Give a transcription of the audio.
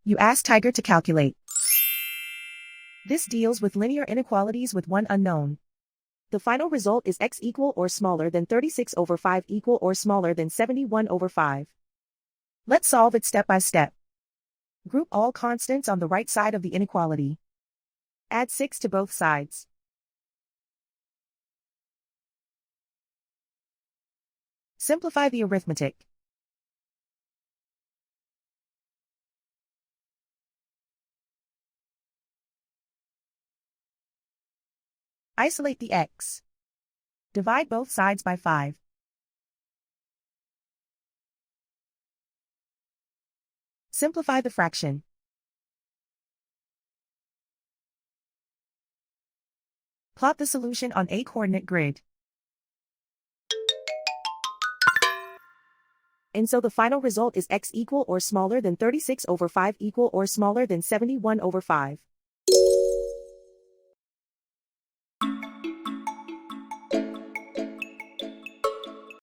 You ask Tiger to calculate. This deals with linear inequalities with one unknown. The final result is x equal or smaller than 36 over 5 equal or smaller than 71 over 5. Let's solve it step by step. Group all constants on the right side of the inequality. Add 6 to both sides. Simplify the arithmetic. Isolate the x. Divide both sides by 5. Simplify the fraction. Plot the solution on a coordinate grid. And so the final result is x equal or smaller than 36 over 5 equal or smaller than 71 over 5.